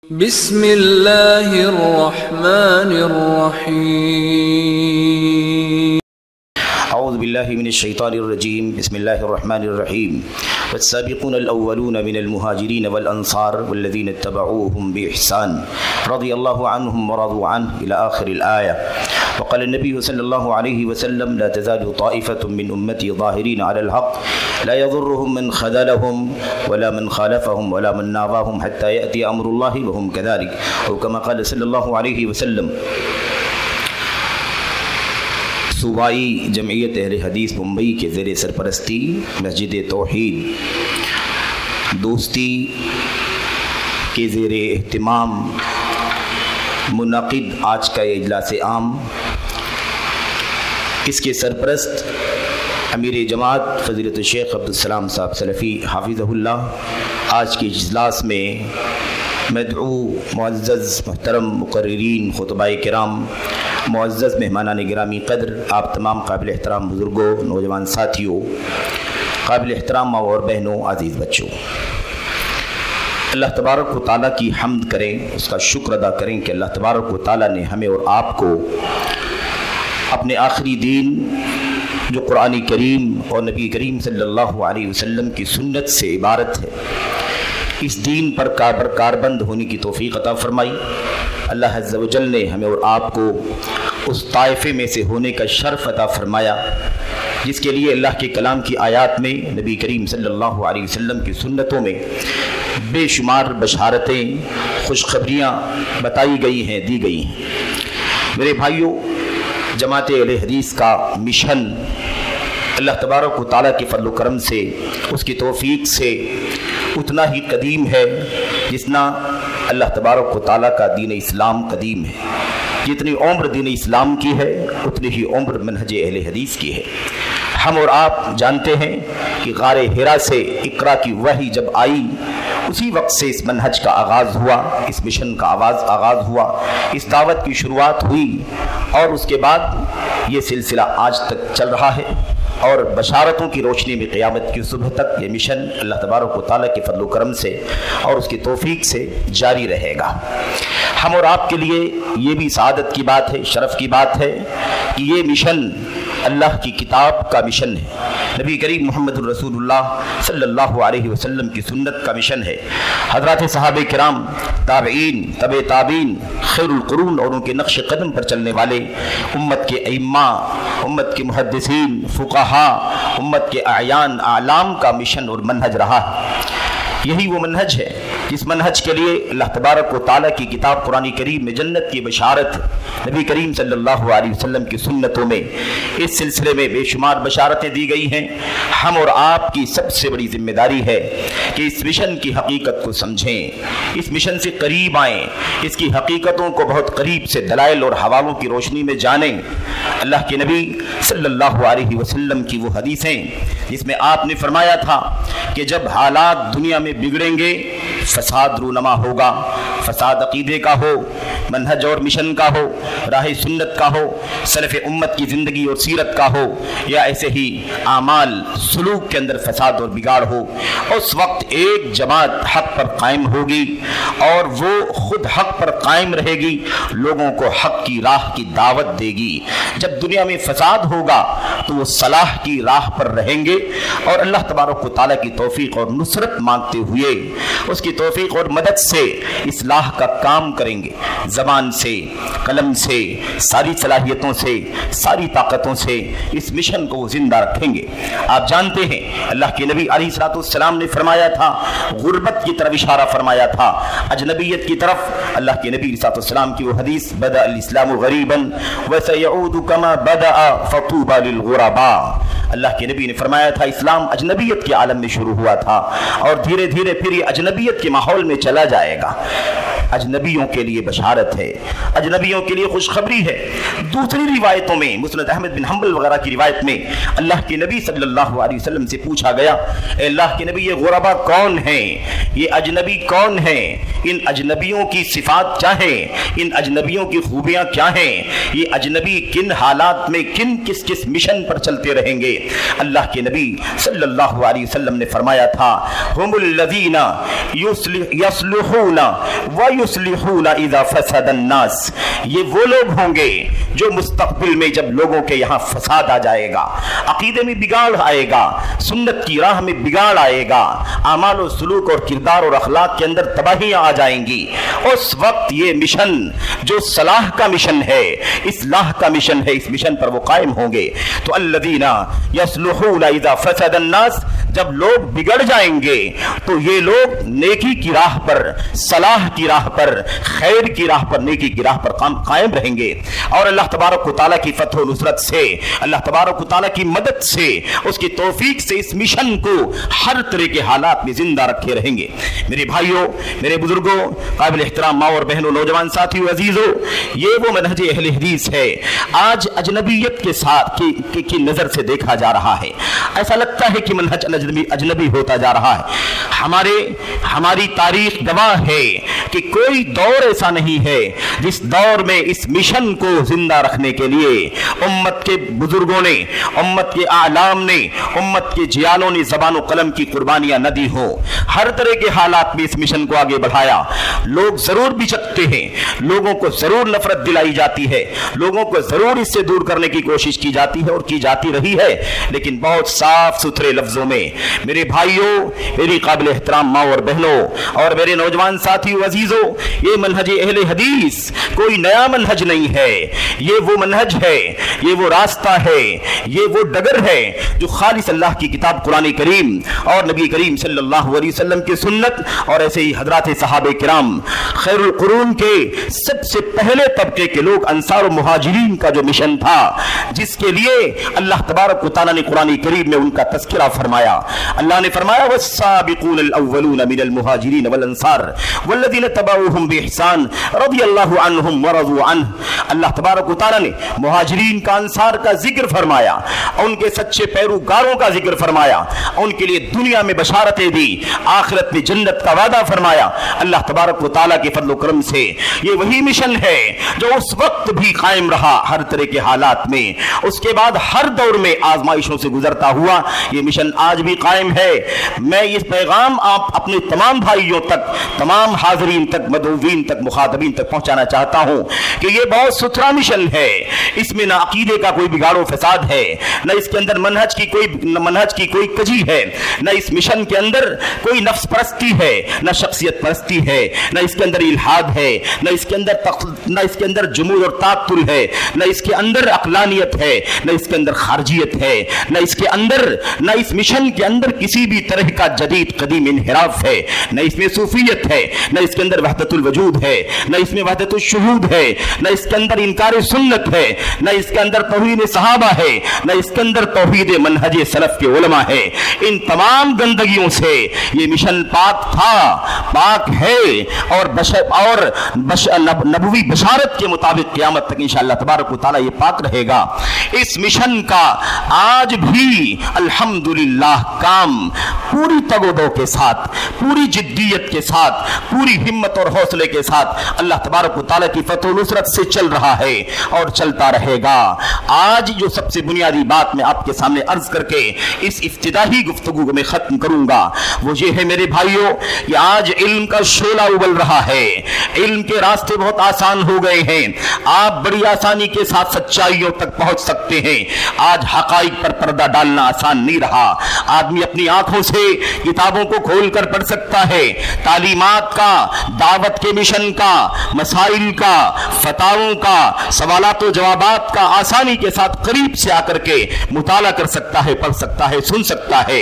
بسم اللہ الرحمن الرحیم اعوذ باللہ من الشیطان الرجیم بسم اللہ الرحمن الرحیم والسابقون الاولون من المہاجرین والانصار والذین اتبعوهم بإحسان رضی اللہ عنہم ورضوا عنہ الى آخر الآیہ وقال النبی صلی اللہ علیہ وسلم لا تزال طائفة من امتی ظاہرین علی الحق لا يضرهم من خذلهم ولا من خالفهم ولا من ناظاهم حتى يأتي امر الله وهم كذلك او كما قال صلی اللہ علیہ وسلم۔ صوبائی جمعیت اہل حدیث ممبئی کے زیر سرپرستی مسجد توحید دوستی کے زیر اہتمام منعقد آج کا اجلاس عام، اس کے سرپرست امیر جماعت فضیلت الشیخ عبدالسلام صاحب سلفی حافظہ اللہ آج کے اجلاس میں مدعو معزز محترم مقررین خطباء کرام معزز مہمانان گرامی قدر آپ تمام قابل احترام بزرگوں نوجوان ساتھیوں قابل احترام ماں اور بہنوں عزیز بچوں، اللہ تبارک و تعالیٰ کی حمد کریں، اس کا شکر ادا کریں کہ اللہ تبارک و تعالیٰ نے ہمیں اور آپ کو اپنے آخری دین جو قرآن کریم اور نبی کریم صلی اللہ علیہ وسلم کی سنت سے عبارت ہے اس دین پر کاربند ہونے کی توفیق عطا فرمائی۔ اللہ عز و جل نے ہمیں اور آپ کو اس طائفے میں سے ہونے کا شرف عطا فرمایا جس کے لیے اللہ کے کلام کی آیات میں نبی کریم صلی اللہ علیہ وسلم کی سنتوں میں بے شمار بشارتیں خوشخبریاں بتائی گئی ہیں، دی گئی ہیں۔ میرے بھائیوں، جماعت اہل حدیث کا مشن اللہ تبارک و تعالیٰ کے فضل و کرم سے اس کی توفیق سے اتنا ہی قدیم ہے جتنا اللہ تبارک و تعالیٰ کا دین اسلام قدیم ہے۔ جتنی عمر دین اسلام کی ہے اتنی ہی عمر منہج اہل حدیث کی ہے۔ ہم اور آپ جانتے ہیں کہ غار حرا سے اقرا کی وحی جب آئی اسی وقت سے اس منہج کا آغاز ہوا، اس مشن کا آغاز ہوا، اس دعوت کی شروعات ہوئی اور اس کے بعد یہ سلسلہ آج تک چل رہا ہے اور بشارتوں کی روشنی میں قیامت کی صبح تک یہ مشن اللہ تبارک و تعالیٰ کے فضل و کرم سے اور اس کی توفیق سے جاری رہے گا۔ ہم اور آپ کے لیے یہ بھی سعادت کی بات ہے، شرف کی بات ہے کہ یہ مشن اللہ کی کتاب کا مشن ہے، نبی کریم محمد الرسول اللہ صلی اللہ علیہ وسلم کی سنت کا مشن ہے۔ حضرات صحابہ کرام، تابعین، تبع تابعین، خیر القرون اور ان کے نقش قدم پر چلنے والے امت کے ائمہ، امت کے محدثین، فقہا، امت کے اعیان، اعلام کا مشن اور منہج رہا ہے۔ یہی وہ منہج ہے جس منہج کے لیے اللہ تبارک و تعالیٰ کی کتاب قرآن کریم میں جنت کی بشارت، نبی کریم صلی اللہ علیہ وسلم کی سنتوں میں اس سلسلے میں بے شمار بشارتیں دی گئی ہیں۔ ہم اور آپ کی سب سے بڑی ذمہ داری ہے کہ اس مشن کی حقیقت کو سمجھیں، اس مشن سے قریب آئیں، اس کی حقیقتوں کو بہت قریب سے دلائل اور حوالوں کی روشنی میں جانیں۔ اللہ کے نبی صلی اللہ علیہ وسلم کی وہ حدیثیں جس میں آپ نے فرمایا تھا کہ جب حالات دنیا میں بگڑیں گے فساد رونما ہوگا، فساد عقیدے کا ہو، منہج اور مشن کا ہو، راہ سنت کا ہو، سلف امت کی زندگی اور سیرت کا ہو، یا ایسے ہی اعمال سلوک کے اندر فساد اور بگاڑ ہو، اس وقت ایک جماعت حق پر قائم ہوگی اور وہ خود حق پر قائم رہے گی، لوگوں کو حق کی راہ کی دعوت دے گی۔ جب دنیا میں فساد ہوگا تو وہ صلاح کی راہ پر رہیں گے اور اللہ تبارک و تعالیٰ کی توفیق اور نصرت مانگتے ہوئے اس کی توفیق اور مدد سے اصلاح کا کام کریں گے، زبان سے، قلم سے، ساری صلاحیتوں سے، ساری طاقتوں سے اس مشن کو وہ زندہ رکھیں گے۔ آپ جانتے ہیں اللہ کے نبی علیہ السلام نے فرمایا تھا، غربت کی طرف اشارہ فرمایا تھا، اجنبیت کی طرف۔ اللہ کے نبی علیہ السلام کی وہ حدیث بدأ الاسلام غریبا وسيعود كما بدأ فطوبى للغرباء، اللہ کے نبی نے فرمایا تھا اسلام اجنبیت کے عالم میں شروع ہوا تھا اور دھیرے دھیرے پھر یہ اجنبیت کے ماحول میں چلا جائے گا۔ اجنبیوں کے لیے بشارت ہے، اجنبیوں کے لیے خوشخبری ہے۔ دوسری روایتوں میں مسند احمد بن حنبل وغیرہ کی روایت میں اللہ کے نبی صلی اللہ علیہ وسلم سے پوچھا گیا، اے اللہ کے نبی یہ غربا کون ہیں، یہ اجنبی کون ہیں، ان اجنبیوں کی صفات کیا ہیں، ان اجنبیوں کی خوبیاں کیا ہیں، یہ اجنبی کن حالات میں کس مشن پر چلتے رہیں گے۔ اللہ کے نبی صلی اللہ علیہ وسلم نے فرمایا تھا، ہم الذین یصلحون سَيُصْلِحُونَ إِذَا فَسَدَ النَّاسِ، یہ وہ لوگ ہوں گے جو مستقبل میں جب لوگوں کے یہاں فساد آ جائے گا، عقیدے میں بگاڑ آئے گا، سنت کی راہ میں بگاڑ آئے گا، اعمال و سلوک اور کردار اور اخلاق کے اندر تباہیاں آ جائیں گی، اس وقت یہ مشن جو صلاح کا مشن ہے، اصلاح کا مشن ہے، اس مشن پر وہ قائم ہوں گے۔ تو الذین یصلحون اذا فسد الناس، جب لوگ بگڑ جائیں گے تو یہ لوگ نیکی کی راہ پر، صلاح کی راہ پر، خیر کی راہ پر، نیکی کی راہ پر قائم رہیں گے، اور اللہ تبارک و تعالیٰ کی فتح و نصرت سے، اللہ تبارک و تعالیٰ کی مدد سے، اس کی توفیق سے اس مشن کو ہر طرح کے حالات میں زندہ رکھے رہیں گے۔ میرے بھائیوں، میرے بزرگوں، قابل احترام ماں اور بہنوں، نوجوان ساتھیوں، عزیزوں، یہ وہ منہج اہل حدیث ہے آج اجنبیت کے ساتھ کی نظر سے دیکھا جا رہا ہے۔ ایسا لگتا ہے کہ منہج اجنبی ہوتا جا رہا ہے۔ ہماری تاریخ گواہ ہے کہ کوئی دور ایسا نہیں ہے جس دور میں اس مشن کو زندہ رکھنے کے لیے امت کے بزرگوں نے، امت کے اعلام نے، امت کے جیالوں نے زبان و قلم کی قربانیاں نہ دی ہوں۔ ہر طرح کے حالات میں اس مشن کو آگے بڑھایا۔ لوگ ضرور بچکتے ہیں، لوگوں کو ضرور نفرت دلائی جاتی ہے، لوگوں کو ضرور اس سے دور کرنے کی کوشش کی جاتی ہے اور کی جاتی رہی ہے، لیکن بہت صاف ستھرے لفظوں میں میرے بھائیوں، میری قابل احترام ماں اور بہنوں، اور میرے نوجوان ساتھیوں، عزیزوں، یہ منہج اہل حدیث کوئی نیا منہج نہیں ہے، یہ وہ منہج ہے، یہ وہ راستہ ہے، یہ وہ ڈگر ہے جو خالص اللہ کی کتاب قرآن کریم اور نبی کریم صلی اللہ علیہ وسلم کی سنت، اور ایسے ہی حضرات صحابہ کرام خیر القرون کے سب سے پہلے طبقے کے لوگ انصار و مہاجرین کا جو مشن تھا، جس کے لیے اللہ تبارک و تعالیٰ نے قرآن کریم میں ان کا تذکرہ فرمایا۔ اللہ نے فرمایا والسابقون الاولون من المہاجرین والانصار والذین تبعوہم بإحسان رضی اللہ عنہم ورضوا عنہ۔ اللہ تبارک و تعالیٰ نے مہاجرین کا، انصار کا ذکر فرمایا، ان کے سچے پیروکاروں کا ذکر فرمایا، ان کے لیے دنیا میں بشارتیں دی، آخرت میں جنت کا وعدہ فرمایا۔ اللہ تبارک و تعالیٰ کے فضل و کرم سے یہ وہی مشن ہے جو اس وقت بھی قائم رہا ہر طرح کے حالات میں، اس کے بعد ہر دور میں آزمائشوں سے گزرتا ہوا یہ مشن آج بھی قائم ہے۔ میں یہ پیغام آپ اپنے تمام بھائیوں تک، تمام حاضرین تک، مدعوین تک، مخاطبین تک پہنچانا چاہتا ہوں کہ یہ بہت ستھرا مشن ہے، اس میں نہ عقیدے کا کوئی بگاڑ و فساد ہے، نہ اس کے اندر منہج کی کوئی کجی ہے، نہ اس مشن کے اندر کوئی نفس پرستی ہے، نہ شخصیت پرستی ہے، نہ اس کے اندر الحاد ہے، نہ اس کے اندر جمود اور تعطل ہے، نہ اس کے اندر عقلانیت ہے، نہ اس کے اندر خارجیت ہے، نہ اس مشن کے اندر کسی بھی طرح کا جدید قدیم انحراف ہے، نہ اس میں صوفیت ہے، نہ اس کے اندر وحدت الوجود ہے، نہ اس میں وحدت الشہود ہے، نہ اس کے اندر انکار سنت ہے، نہ اس کے اندر توحید صحابہ ہے، نہ اس کے اندر توحید منہج سلف کے علماء ہے۔ ان تمام گندگیوں سے یہ مشن پاک تھا، پاک ہے، اور نبوی بشارت کے مطابق قیامت تک انشاءاللہ تبارک و تعالی یہ پاک رہے گا۔ اس مشن کا آج بھی الحمدللہ کام پوری تگ و دو کے ساتھ، پوری جدیت کے ساتھ، پوری ہمت اور حوصلے کے ساتھ اللہ تبارک و تعالی کی فتح و نصرت سے چل رہا ہے اور چلتا رہے گا۔ آج جو سب سے بنیادی بات میں آپ کے سامنے عرض کر کے اس افتتاحی گفتگو میں ختم کروں گا وہ یہ ہے میرے بھائیوں، کہ آج علم کا شعلہ ابل رہا ہے، علم کے راستے بہت آسان ہو گئے ہیں، آپ بڑی آسانی کے ساتھ سچائیوں تک پہنچ سکتے ہیں۔ آج حقائق پر پردہ ڈالنا آسان نہیں رہا، آدمی اپنی آنکھوں سے کتابوں کو کھول کر پڑھ سکتا ہے، تعلیمات کا، دعوت کے مشن کا، مسائل کا، فتاووں کا، سوالات و جوابات کا آسانی کے ساتھ قریب سے آ کر کے مطالعہ کر سکتا ہے، پڑھ سکتا ہے، سن سکتا ہے،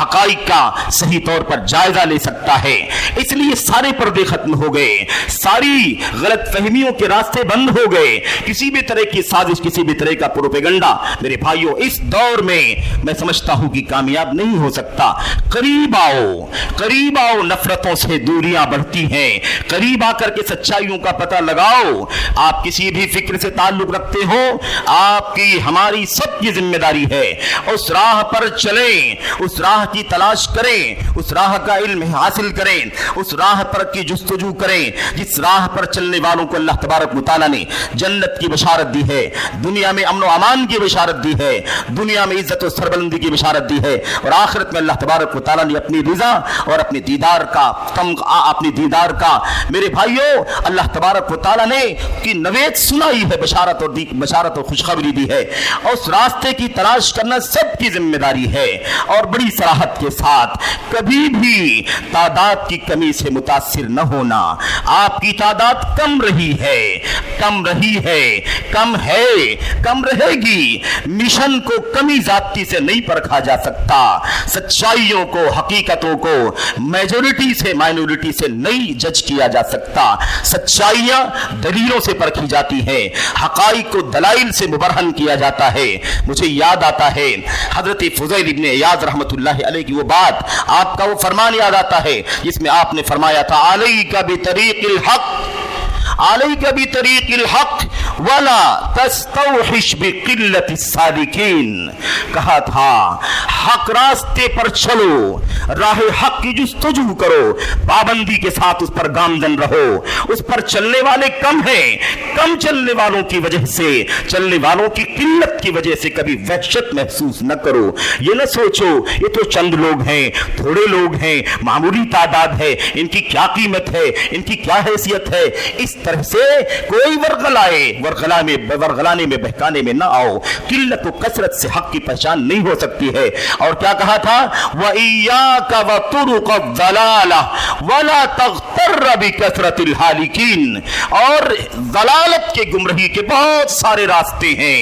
حقائق کا صحیح طور پر جائزہ لے سکتا ہے۔ اس لیے سارے پردے ختم ہو گئے، ساری غلط فہمیوں کے راستے بند ہو گئے، کسی بھی طرح کی سازش، کسی بھی طرح کا پروپیگنڈا میرے بھائیوں اس دور میں سمجھتا ہوں کہ کامیاب نہیں ہو سکتا۔ قریب آؤ، نفرتوں سے دوریاں بڑھتی ہیں، قریب آ کر کے سچائیوں کا پتہ لگاؤ۔ آپ کسی بھی فکر سے تعلق رکھتے ہو، آپ کی، ہماری سب کی ذمہ داری ہے اس راہ پر چلیں، اس راہ کی تلاش کریں، اس راہ کا علم حاصل کریں، اس راہ پر کی جستجو کریں جس راہ پر چلنے والوں کو اللہ تبارک و تعالیٰ نے جنت کی بشارت دی ہے، دنیا میں امن و امان کی بشارت دی ہے، دنیا میں عزت و سربلندی کی بشارت دی ہے، اور آخرت میں اللہ تبارک و تعالیٰ نے اپنی رضا اور اپنے دیدار کا میرے بھائیوں اللہ تبارک و تعالیٰ نے کی نوید سنائی ہے، بشارت اور خوشخبری دی ہے، اور اس راستے کی تلاش کرنا سب کی ذمہ داری ہے، اور بڑی صراحت کے ساتھ کبھی بھی تعداد کی کمی سے متاثر نہ ہونا۔ آپ کی تعداد کم رہی ہے، کم رہے گی، مشن کو کمی زیادتی سے نہیں پرکھا جا سکتا، سچائیوں کو، حقیقتوں کو میجورٹی سے مائنورٹی سے نہیں جج کیا جا سکتا، سچائیاں دلیلوں سے پرکھی جاتی ہیں، حقائق کو دلائل سے مبرہن کیا جاتا ہے۔ مجھے یاد آتا ہے حضرت فضیل ابن عیاض رحمت اللہ علیہ کی وہ بات، آپ کا وہ فرمان یاد آتا ہے جس میں آپ نے فرمایا تھا علیک بطریق الحق ولا تستوحش بقلت السالکین، کہا تھا حق راستے پر چلو، راہ حق کی جستجو کرو، پابندی کے ساتھ اس پر گامزن رہو، اس پر چلنے والے کم ہیں، کم چلنے والوں کی وجہ سے، چلنے والوں کی قلت کی وجہ سے کبھی وحشت محسوس نہ کرو، یہ نہ سوچو یہ تو چند لوگ ہیں، تھوڑے لوگ ہیں، معمولی تعداد ہے، ان کی کیا قیمت ہے، ان کی کیا حیثیت ہے، اس طرح سے کوئی ورغلانے میں بہکانے میں نہ آؤ، قلت و کثرت سے حق کی پہچان نہیں ہو سکتی ہے۔ اور کیا کہا تھا وَإِيَّاكَ وَطُرُقَ الضَّلَالَةِ وَلَا تَغْتَرَّ بِكَثْرَةِ الْحَالِكِينَ، اور ضلالت کے گمراہی کے بہت سارے راستے ہیں،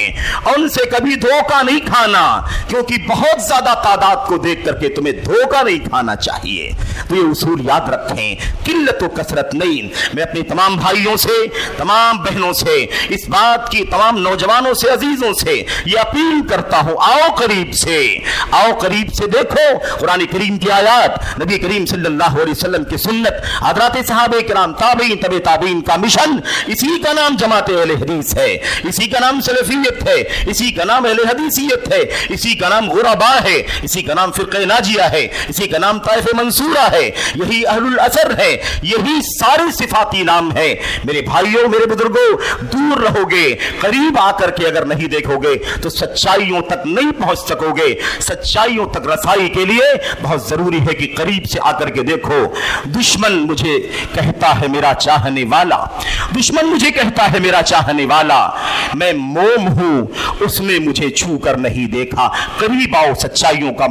ان سے کبھی دھوکہ نہیں کھانا، کیونکہ بہت زیادہ تعداد کو دیکھ کر کے تمہیں دھوکہ نہیں کھانا چاہیے۔ تو یہ اصول یاد رکھیں، قلت و کثرت نہیں۔ میں اپنے تمام بھائیوں سے، تمام بہنوں سے، اس بات کی تمام نوجوانوں سے، عزیزوں سے یہ اپیل کرتا ہوں، آؤ قریب سے دیکھو قرآن کریم کی آیات، نبی کریم صلی اللہ علیہ وسلم کی سنت، حضرات صحابہ کرام، تابعین، تبع تابعین کا مشن، اسی کا نام جماعت اہل حدیث ہے، اسی کا نام سلفیت ہے، اسی کا نام اہل حدیثیت ہے، اسی کا نام غرباء ہے، اسی کا نام فرقہ ناجیہ ہے، اسی کا نام طائفہ منصورہ ہے، یہی اہل الاثر ہے، یہی سارے صفاتی نام ہے۔ میرے بھائیوں، میرے بزرگوں، دور رہو گے، قریب آ کر کے اگر نہیں دیکھو گے تو سچائیوں تک نہیں پہنچ سکو گے۔ سچائیوں تک رسائی کے لیے بہت ضروری ہے کہ قریب سے آ کر کے دیکھو۔ دشمن مجھے کہتا ہے میرا چاہنے والا، میں موم ہوں، اس نے مجھے چھو کر نہیں دیکھا۔ قریب آؤ، سچائیوں کا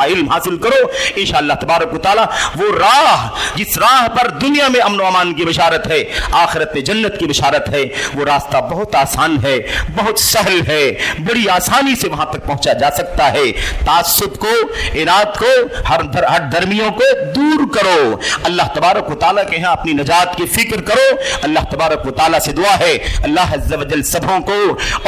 علم حاصل کرو، انشاءاللہ تبارک و تعالی وہ راہ، جس راہ پر دنیا میں امن و امان کی بشارت ہے، آخرت میں جنت کی بشارت ہے، وہ راستہ بہت آسان ہے، بہت سہل ہے، بڑی آسانی سے وہاں تک پہنچا جا سکتا ہے۔ تعصب کو، اناد کو، ہر درمیوں کو دور کرو، اللہ تبارک و تعالیٰ کے ہاں اپنی نجات کی فکر کرو۔ اللہ تبارک و تعالیٰ سے دعا ہے اللہ عز و جل سبوں کو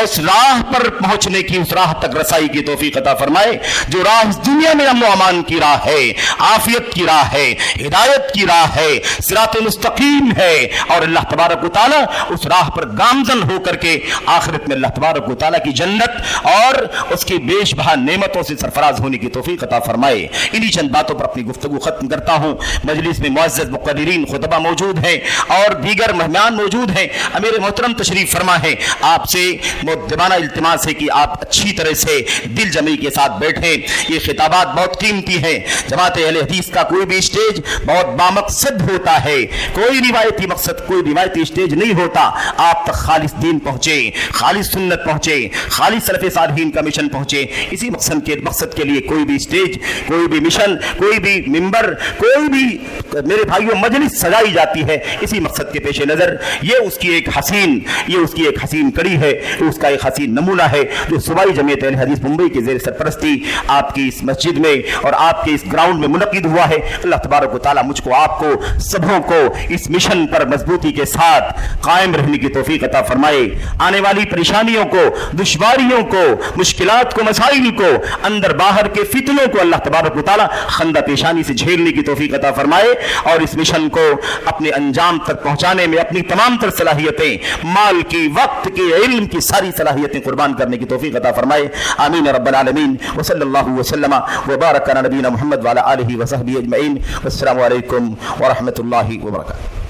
اس راہ پر پہنچنے کی، اس راہ تک رسائی کی توفیق عطا فرمائے جو راہ اس دنیا میں امن و امان کی راہ ہے، عافیت کی راہ ہے، ہدایت کی راہ ہے، صراط مستقیم ہے، اور اللہ تبارک و تعالیٰ اس راہ پر گامزن ہو کر کے آخرت میں اللہ تبارک و تعالیٰ کی جنت اور اس کی بیش بہا نعمتوں سے سرفراز ہونے کی توفیق عطا فرمائے۔ انہی چند باتوں پر اپنی گفتگو ختم کرتا ہوں۔ مجلس میں معزز مقررین، خطبہ موجود ہیں اور دیگر مہمان موجود ہیں، امیر محترم تشریف فرما ہے، آپ سے مؤدبانہ التماس ہے کہ آپ اچھی طرح سے دل جمعی کے ساتھ بیٹھیں۔ یہ خطابات بہت قیمتی ہیں۔ جماعت اہل حدیث کا کوئی بھی اسٹیج بہت بامقصد ہوتا ہے، کوئی روایتی مقصد، کوئی روایتی اسٹیج نہیں ہوتا۔ آپ تک خالص دین پہنچے، خالص سنت پہنچے، خالص سلف صالحین کا مشن پہنچے، اسی مقصد کے لیے کوئی بھی اسٹیج، کوئی بھی مشن، کوئی بھی ممبر، کوئی بھی میرے بھائیوں مجلس سجائی جاتی ہے اسی مقصد کے پیش نظر۔ یہ اس کی ایک حسین کڑی ہے، اس کا ایک حسین نمونہ ہے جو صوبائی جمعیت اہل حدیث ممبئی کے زیر سرپرستی آپ کی اس مسجد میں اور آپ کے اس گراؤنڈ میں منعقد ہوا ہے۔ اللہ تبارک و تعالیٰ مجھ کو، آپ کو، سبوں کو اس مشن پر مضبوطی کے ساتھ قائم رہنے کی توفیق عطا فرمائے۔ آنے والی پریشانیوں کو، دشواریوں کو، مشکلات کو، مسائل کو، اندر باہر کے فتنوں کو اللہ تبارک و تعالیٰ خندہ پیشانی سے جھیلنے کی توفیق عطا فرمائے، اور اس مشن کو اپنے انجام تک پہنچانے میں اپنی تمام تر صلاحیتیں، مال کی، وقت کی، علم کی ساری صلاحیتیں قربان کرنے کی توفیق عطا فرمائے۔ آمین رب العالمین، وصلی اللہ وسلم وبارک علی نبینا محمد وعلی آلہ وصحبہ اجمعین۔ والسلام علیکم ورحمۃ اللہ وبرکاتہ۔